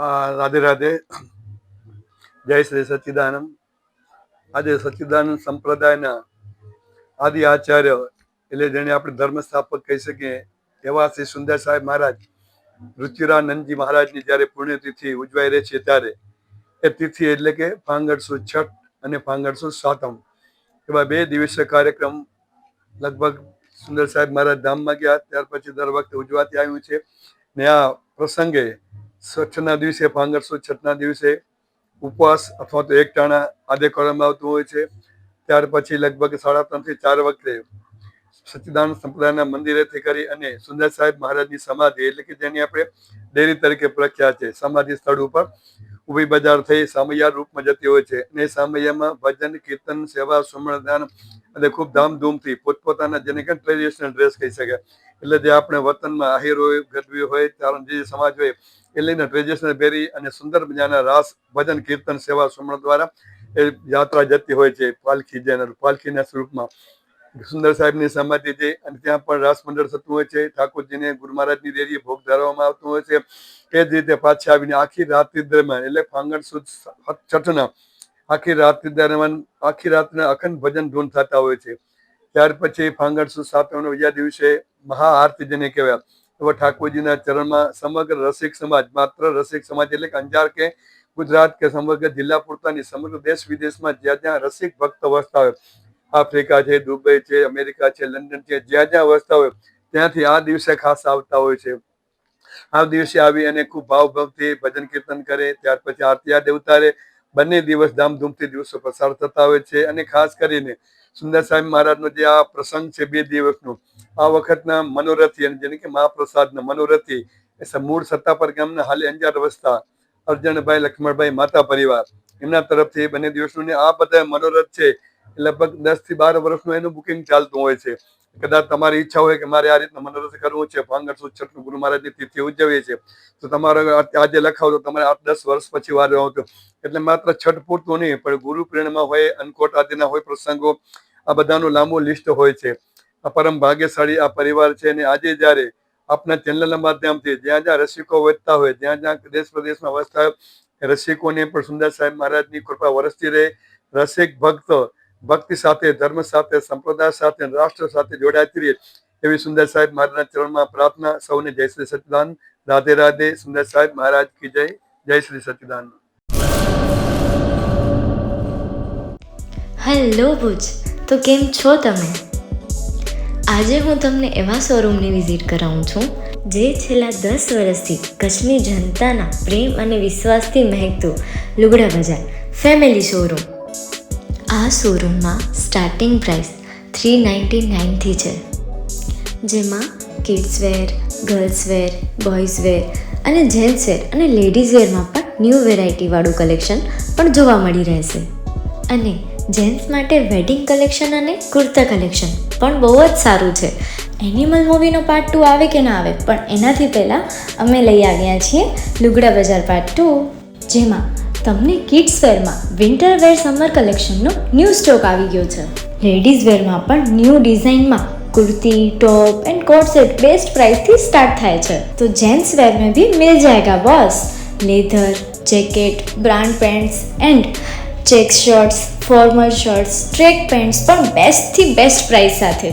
રાધે રાધે. જય શ્રી સચ્ચિદાનંદ. આજે સચ્ચિદાનંદ સંપ્રદાયના આદિ આચાર્ય એટલે જેને આપણે ધર્મ સ્થાપક કહી શકીએ એવા શ્રી સુંદર સાહેબ મહારાજ રુચિરાનંદજી મહારાજની જ્યારે પુણ્યતિથિ ઉજવાઈ રહી છે ત્યારે એ તિથિ એટલે કે ફાંગણ સુદ છઠ અને ફાંગણ સુદ સાતમ એવા 2 દિવસીય કાર્યક્રમ લગભગ સુંદર સાહેબ મહારાજ ધામમાં ગયા ત્યાર પછી દર વખતે ઉજવાતી આવ્યું છે ને આ પ્રસંગે છઠ્ઠના દિવસે ફાંગણ સુદ છઠ્ઠના દિવસે ઉપવાસ અથવા તો એક ટાણા આદે કરવામાં આવતું હોય છે. ત્યાર પછી લગભગ 3:30 થી 4 વખતે સચ્ચિદાનંદ સંપ્રદાયના મંદિરેથી કરી અને સુંદર સાહેબ મહારાજની સમાધિ એટલે કે જેની આપણે ડેરી તરીકે પ્રખ્યાત છે સમાધિ સ્થળ ઉપર ઉભી બજાર થઈ સામૈયા રૂપમાં જતી હોય છે અને સામૈયામાં ભજન કીર્તન સેવા સુમરણ દાન અને ખૂબ ધામધૂમથી પોતપોતાના જેને કે ટ્રેડિશનલ ડ્રેસ કહી શકે એટલે જે આપણે વતનમાં આહિર હોય ગઢવી હોય ચારણ જે સમાજ હોય એ લઈને ટ્રેડિશનલ પહેરી અને સુંદર મજાના રાસ ભજન કીર્તન સેવા સુમરણ દ્વારા એ યાત્રા જતી હોય છે પાલખીના સ્વરૂપમાં સુંદર સાહેબની સમાધિ છે અને ત્યાં પણ રાસ મંડળ થતું હોય છે. ઠાકોરજીને ગુરુ મહારાજની દેરીએ ભોગ ધરવામાં આવતું હોય છે. એ જ રીતે પાછા આવીને આખી રાત્રિ દરમિયાન એટલે ફાંગણ સુદ છઠ્ઠના આખી રાતના અખંડ ભજન ધૂન થતા હોય છે. ત્યાર પછી ફાંગણ સુદ સાતમના બીજા દિવસે મહાઆરતી જેને કહેવાય એવા ઠાકોરજીના ચરણમાં સમગ્ર રસિક સમાજ માત્ર રસિક સમાજ એટલે કે અંજાર કે ગુજરાત કે સમગ્ર જિલ્લા પૂરતાની સમગ્ર દેશ વિદેશમાં જ્યાં જ્યાં રસિક ભક્ત વસતા હોય આફ્રિકા છે, દુબઈ છે, અમેરિકા છે, લંડન છે, જ્યાં જ્યાં વસતા હોય ત્યાંથી આ દિવસે ખાસ આવતા હોય છે. આ દિવસે આવી અને ખૂબ ભાવથી ભજન કીર્તન કરે ત્યાર પછી આરતી આદે ઉતારે. બંને દિવસ ધામધૂમથી દિવસો પસાર થતા હોય છે અને ખાસ કરીને સુંદર સાહેબ મહારાજનો જે આ પ્રસંગ છે 2 દિવસનો આ વખતના મનોરથી અને જેને કે મહાપ્રસાદના મનોરથી એ મૂળ સત્તાપર ગામના હાલે અંજાર વસતા અર્જણભાઈ લક્ષ્મણભાઈ માતા પરિવાર એમના તરફથી બંને દિવસનું ને આ બધા મનોરથ છે લગભગ 10 થી 12 વર્ષનું એનું બુકિંગ ચાલતું હોય છે. કદાચ તમારી ઈચ્છા હોય કે મારે આ રીતના મનોરથ કરવું છે ફાંગણ સુદ છઠ્ઠનું ગુરુ મહારાજની તિથિ ઉજવીએ છીએ તો તમારે આજે લખાવો તો તમારે 8-10 વર્ષ પછી વાર આવતો એટલે માત્ર છઠ પૂરતું નહીં પણ ગુરુ પ્રેરણા હોય અન્નકોટ આદિના હોય પ્રસંગો આ બધાનું લાંબુ લિસ્ટ હોય છે. આ પરમ ભાગ્યશાળી આ પરિવાર છે અને આજે જ્યારે આપના ચેનલના માધ્યમથી જ્યાં જ્યાં રસિકો વધતા હોય જ્યાં જ્યાં દેશ પ્રદેશમાં વસતા હોય રસિકોને પણ સુંદર સાહેબ મહારાજની કૃપા વરસતી રહે. રસિક ભક્ત ભક્તિ સાથે ધર્મ સાથે સંપ્રદાય સાથે રાષ્ટ્ર સાથે જોડાતી રહે એવી સુંદર સાહેબ મહારાજના ચરણમાં પ્રાર્થના. સૌને જય શ્રી સચ્ચિદાનંદ. રાધે રાધે. સુંદર સાહેબ મહારાજ કી જય. જય શ્રી સચ્ચિદાનંદ. હેલો ભુજ, તો કેમ છો તમે? આજે હું તમને એવા શોરૂમની વિઝિટ કરાવું છું જે છેલ્લા 10 વર્ષથી કચ્છની જનતાના પ્રેમ અને વિશ્વાસથી મહેકતું લુગડા બજાર ફેમિલી શોરૂમ. આ શોરૂમમાં સ્ટાર્ટિંગ પ્રાઇસ 399થી છે, જેમાં kids wear, girls wear, boys wear અને જેન્ટ્સ વેર અને લેડીઝ વેરમાં પણ ન્યૂ વેરાયટીવાળું કલેક્શન પણ જોવા મળી રહેશે. અને જેન્ટ્સ માટે વેડિંગ કલેક્શન અને કુર્તા કલેક્શન પણ બહુ જ સારું છે. એનિમલ મૂવીનો પાર્ટ 2 આવે કે ના આવે પણ એનાથી પહેલાં અમે લઈ આવ્યા છીએ લુગડા બજાર પાર્ટ 2, જેમાં તમને કિડ્સ વેરમાં વિન્ટર વેર સમર કલેક્શનનો ન્યૂ સ્ટોક આવી ગયો છે. લેડીઝ વેરમાં પણ ન્યૂ ડિઝાઇનમાં kurti, top and coat set best price थी स्टार्ट થાય છે. तो जेंट्स वेयर में भी मिल जाएगा boss. Leather, jacket, brand pants and check shirts, formal shirts, track pants પણ બેસ્ટ થી બેસ્ટ પ્રાઇસ સાથે.